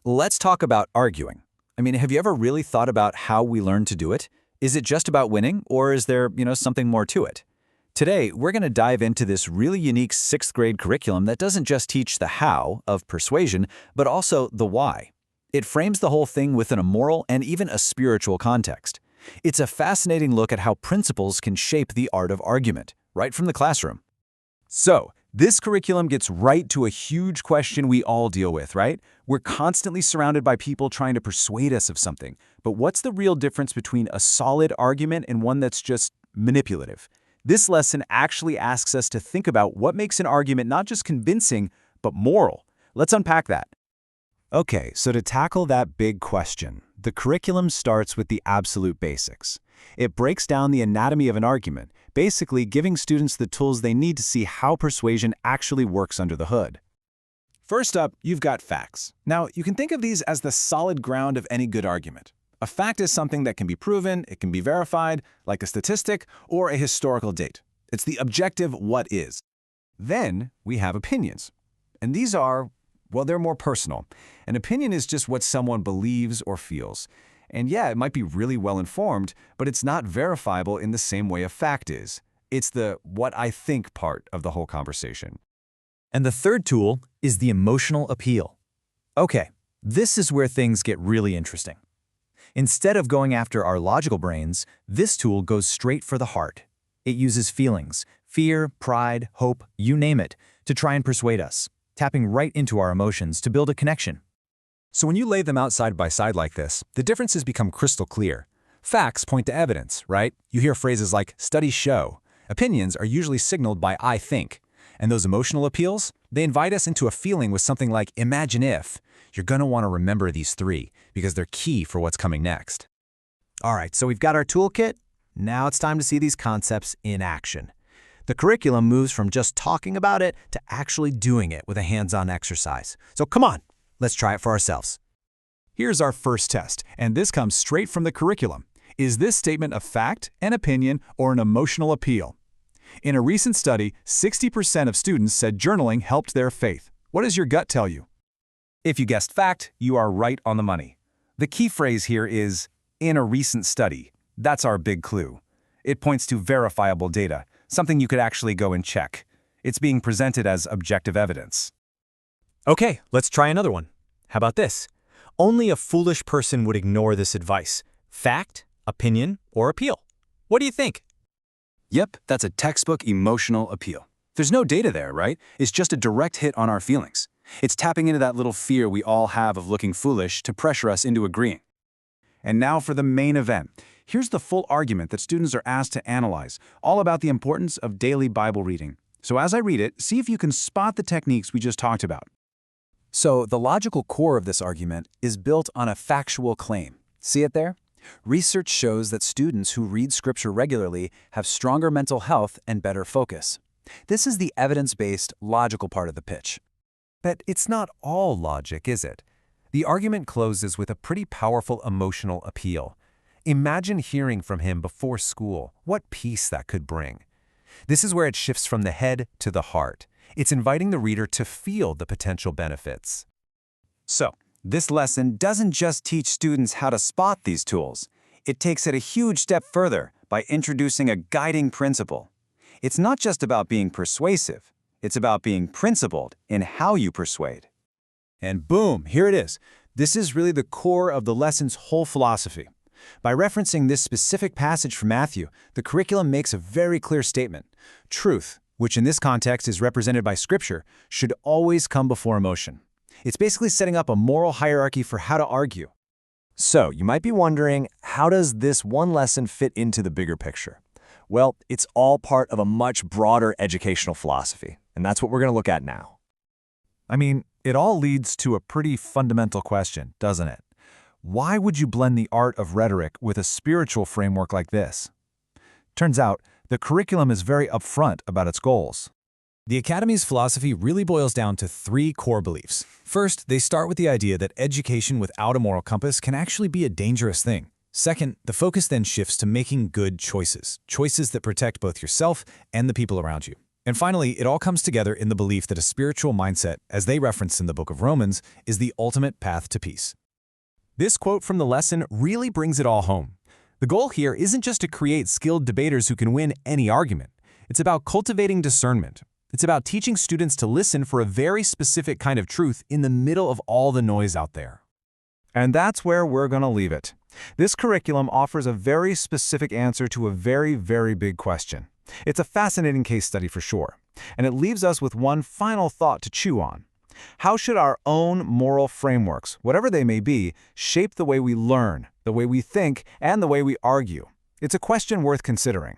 Let's talk about arguing. I mean, have you ever really thought about how we learn to do it? Is it just about winning, or is there, something more to it? Today, we're going to dive into this really unique 6th grade curriculum that doesn't just teach the how of persuasion, but also the why. It frames the whole thing within a moral and even a spiritual context. It's a fascinating look at how principles can shape the art of argument, right from the classroom. So, this curriculum gets right to a huge question we all deal with, right? We're constantly surrounded by people trying to persuade us of something. But what's the real difference between a solid argument and one that's just manipulative? This lesson actually asks us to think about what makes an argument not just convincing, but moral. Let's unpack that. Okay, so to tackle that big question, the curriculum starts with the absolute basics. It breaks down the anatomy of an argument, basically giving students the tools they need to see how persuasion actually works under the hood. First up, you've got facts. Now, you can think of these as the solid ground of any good argument. A fact is something that can be proven, it can be verified, like a statistic or a historical date. It's the objective what is. Then we have opinions. And these are, well, they're more personal. An opinion is just what someone believes or feels. And yeah, it might be really well-informed, but it's not verifiable in the same way a fact is. It's the what I think part of the whole conversation. And the third tool is the emotional appeal. Okay, this is where things get really interesting. Instead of going after our logical brains, this tool goes straight for the heart. It uses feelings, fear, pride, hope, you name it, to try and persuade us, tapping right into our emotions to build a connection. So when you lay them out side by side like this, the differences become crystal clear. Facts point to evidence, right? You hear phrases like studies show. Opinions are usually signaled by I think. And those emotional appeals, they invite us into a feeling with something like imagine if. You're going to want to remember these three because they're key for what's coming next. All right, so we've got our toolkit. Now it's time to see these concepts in action. The curriculum moves from just talking about it to actually doing it with a hands-on exercise. So come on, let's try it for ourselves. Here's our first test, and this comes straight from the curriculum. Is this statement a fact, an opinion, or an emotional appeal? In a recent study, 60% of students said journaling helped their faith. What does your gut tell you? If you guessed fact, you are right on the money. The key phrase here is, in a recent study. That's our big clue. It points to verifiable data, something you could actually go and check. It's being presented as objective evidence. Okay, let's try another one. How about this? Only a foolish person would ignore this advice. Fact, opinion, or appeal. What do you think? Yep, that's a textbook emotional appeal. There's no data there, right? It's just a direct hit on our feelings. It's tapping into that little fear we all have of looking foolish to pressure us into agreeing. And now for the main event. Here's the full argument that students are asked to analyze, all about the importance of daily Bible reading. So as I read it, see if you can spot the techniques we just talked about. So the logical core of this argument is built on a factual claim. See it there? Research shows that students who read Scripture regularly have stronger mental health and better focus. This is the evidence-based, logical part of the pitch. But it's not all logic, is it? The argument closes with a pretty powerful emotional appeal. Imagine hearing from him before school. What peace that could bring. This is where it shifts from the head to the heart. It's inviting the reader to feel the potential benefits. So, this lesson doesn't just teach students how to spot these tools. It takes it a huge step further by introducing a guiding principle. It's not just about being persuasive. It's about being principled in how you persuade. And boom, here it is. This is really the core of the lesson's whole philosophy. By referencing this specific passage from Matthew, the curriculum makes a very clear statement. Truth, which in this context is represented by Scripture, should always come before emotion. It's basically setting up a moral hierarchy for how to argue. So, you might be wondering, how does this one lesson fit into the bigger picture? Well, it's all part of a much broader educational philosophy, and that's what we're going to look at now. I mean, it all leads to a pretty fundamental question, doesn't it? Why would you blend the art of rhetoric with a spiritual framework like this? Turns out, the curriculum is very upfront about its goals. The Academy's philosophy really boils down to 3 core beliefs. First, they start with the idea that education without a moral compass can actually be a dangerous thing. Second, the focus then shifts to making good choices, choices that protect both yourself and the people around you. And finally, it all comes together in the belief that a spiritual mindset, as they referenced in the book of Romans, is the ultimate path to peace. This quote from the lesson really brings it all home. The goal here isn't just to create skilled debaters who can win any argument. It's about cultivating discernment. It's about teaching students to listen for a very specific kind of truth in the middle of all the noise out there. And that's where we're going to leave it. This curriculum offers a very specific answer to a very, very big question. It's a fascinating case study for sure. And it leaves us with one final thought to chew on. How should our own moral frameworks, whatever they may be, shape the way we learn, the way we think, and the way we argue? It's a question worth considering.